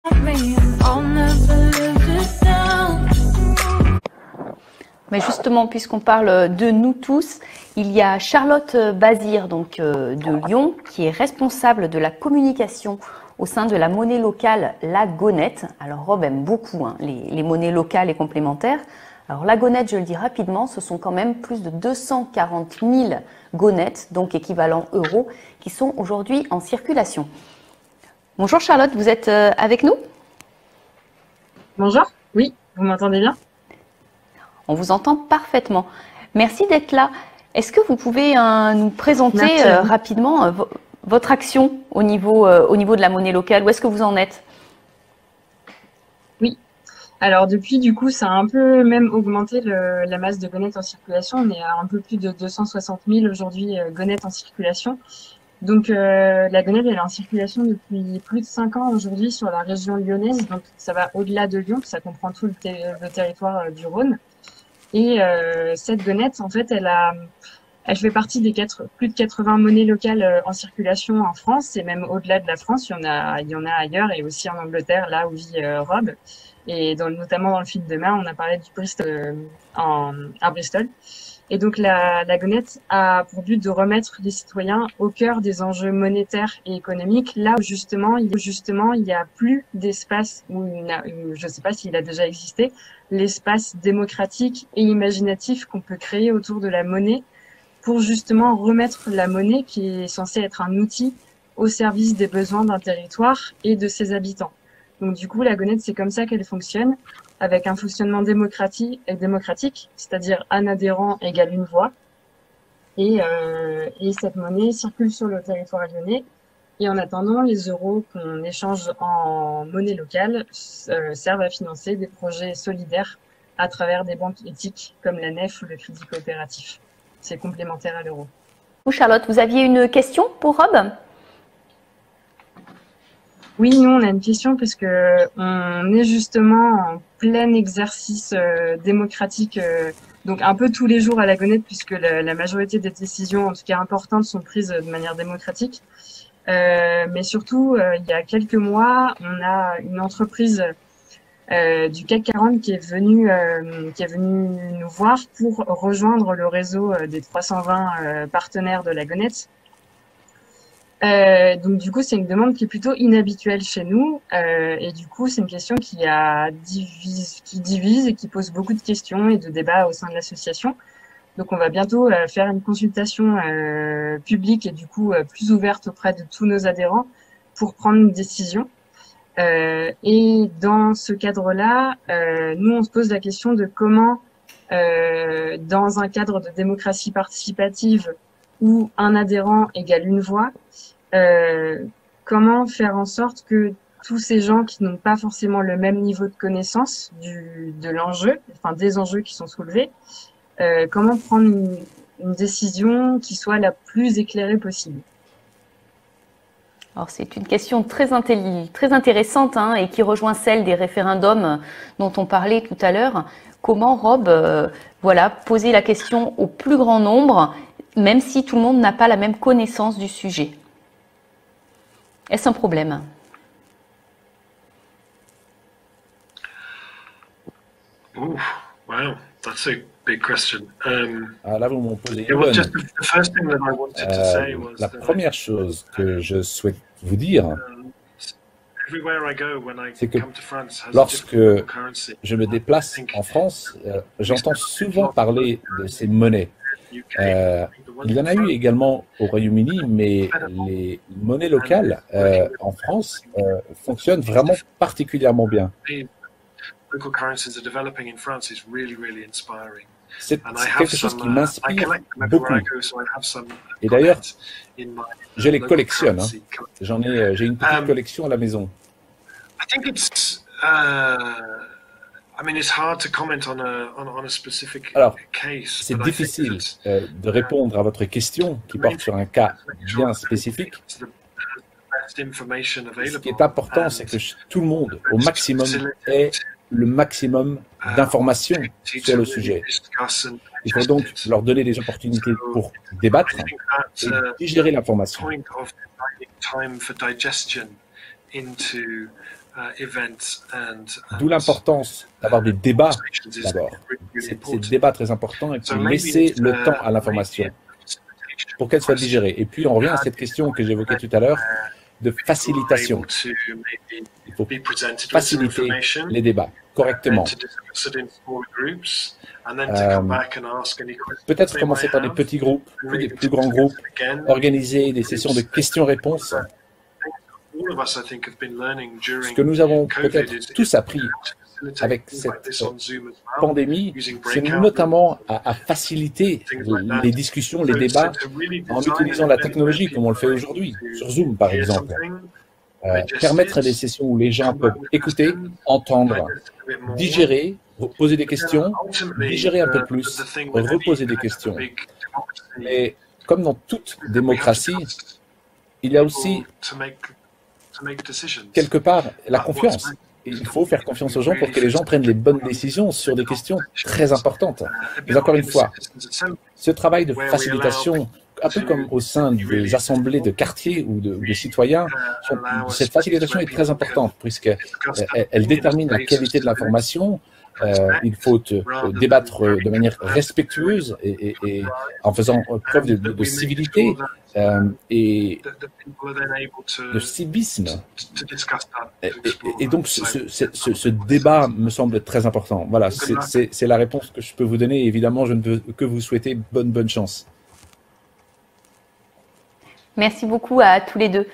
Mais justement, puisqu'on parle de nous tous, il y a Charlotte Bazir, donc de Lyon, qui est responsable de la communication au sein de la monnaie locale La Gonette. Alors Rob aime beaucoup les monnaies locales et complémentaires. Alors la Gonette, je le dis rapidement, ce sont quand même plus de 240 000 gonettes, donc équivalent euros, qui sont aujourd'hui en circulation. Bonjour Charlotte, vous êtes avec nous ? Bonjour, oui, vous m'entendez bien? On vous entend parfaitement. Merci d'être là. Est-ce que vous pouvez nous présenter rapidement votre action au niveau de la monnaie locale? Où est-ce que vous en êtes? Oui, alors depuis, du coup, ça a un peu même augmenté la masse de gonettes en circulation. On est à un peu plus de 260 000 aujourd'hui gonettes en circulation. Donc la gonette, elle est en circulation depuis plus de 5 ans aujourd'hui sur la région lyonnaise. Donc ça va au-delà de Lyon, ça comprend tout le territoire du Rhône. Et cette gonette, en fait, elle fait partie des plus de 80 monnaies locales en circulation en France et même au-delà de la France. Il y en a ailleurs et aussi en Angleterre, là où vit Rob. Et notamment dans le film Demain, on a parlé du Bristol, à Bristol. Et donc la gonette a pour but de remettre les citoyens au cœur des enjeux monétaires et économiques, là où justement il y a plus d'espace, je ne sais pas s'il a déjà existé, l'espace démocratique et imaginatif qu'on peut créer autour de la monnaie pour justement remettre la monnaie, qui est censée être un outil, au service des besoins d'un territoire et de ses habitants. Donc du coup, la gonette, c'est comme ça qu'elle fonctionne, avec un fonctionnement démocratique, c'est-à-dire un adhérent égale une voix. Et cette monnaie circule sur le territoire lyonnais. Et en attendant, les euros qu'on échange en monnaie locale servent à financer des projets solidaires à travers des banques éthiques comme la Nef ou le Crédit Coopératif. C'est complémentaire à l'euro. Charlotte, vous aviez une question pour Rob ? Oui, nous, on a une question parce que on est justement en plein exercice démocratique, donc un peu tous les jours à la gonette, puisque la majorité des décisions, en tout cas importantes, sont prises de manière démocratique. Mais surtout, il y a quelques mois, on a une entreprise du CAC 40 qui est venue nous voir pour rejoindre le réseau des 320 partenaires de la gonette. Donc du coup, c'est une demande qui est plutôt inhabituelle chez nous, et du coup, c'est une question qui divise et qui pose beaucoup de questions et de débats au sein de l'association. Donc on va bientôt faire une consultation publique et du coup plus ouverte auprès de tous nos adhérents pour prendre une décision. Et dans ce cadre-là, nous on se pose la question de comment, dans un cadre de démocratie participative où un adhérent égale une voix, comment faire en sorte que tous ces gens qui n'ont pas forcément le même niveau de connaissance de l'enjeu, enfin des enjeux qui sont soulevés, comment prendre une décision qui soit la plus éclairée possible. Alors c'est une question très intéressante et qui rejoint celle des référendums dont on parlait tout à l'heure. Comment, Rob, poser la question au plus grand nombre, même si tout le monde n'a pas la même connaissance du sujet? Est-ce un problème? Oh, wow, that's a big question. Là, vous m'en posez une bonne. La première chose que je souhaite vous dire, c'est que lorsque je me déplace en France, j'entends souvent parler de ces monnaies. Il y en a eu également au Royaume-Uni, mais les monnaies locales en France fonctionnent vraiment particulièrement bien. C'est quelque chose qui m'inspire beaucoup. Et d'ailleurs, je les collectionne. J'ai une petite collection à la maison. Alors, c'est difficile de répondre à votre question qui porte sur un cas bien spécifique. Ce qui est important, c'est que tout le monde, au maximum, ait le maximum d'informations sur le sujet. Il faut donc leur donner des opportunités pour débattre et digérer l'information. D'où l'importance d'avoir des débats d'abord. Ces débats très importants et puis laisser le temps à l'information pour qu'elle soit digérée. Et puis on revient à cette question que j'évoquais tout à l'heure de facilitation. Il faut faciliter les débats correctement. Peut-être commencer par des petits groupes, puis des plus grands groupes, organiser des sessions de questions-réponses. Ce que nous avons peut-être tous appris avec cette pandémie, c'est notamment à faciliter les discussions, les débats en utilisant la technologie comme on le fait aujourd'hui, sur Zoom par exemple. Permettre des sessions où les gens peuvent écouter, entendre, digérer, poser des questions, digérer un peu plus, reposer des questions. Mais comme dans toute démocratie, il y a aussi quelque part la confiance. Il faut faire confiance aux gens pour que les gens prennent les bonnes décisions sur des questions très importantes. Mais encore une fois, ce travail de facilitation, un peu comme au sein des assemblées de quartier ou de citoyens, cette facilitation est très importante puisqu'elle détermine la qualité de l'information. Il faut débattre de manière respectueuse et en faisant preuve de civilité et de civisme. Et donc, ce débat me semble très important. Voilà, c'est la réponse que je peux vous donner. Évidemment, je ne veux que vous souhaiter bonne chance. Merci beaucoup à tous les deux.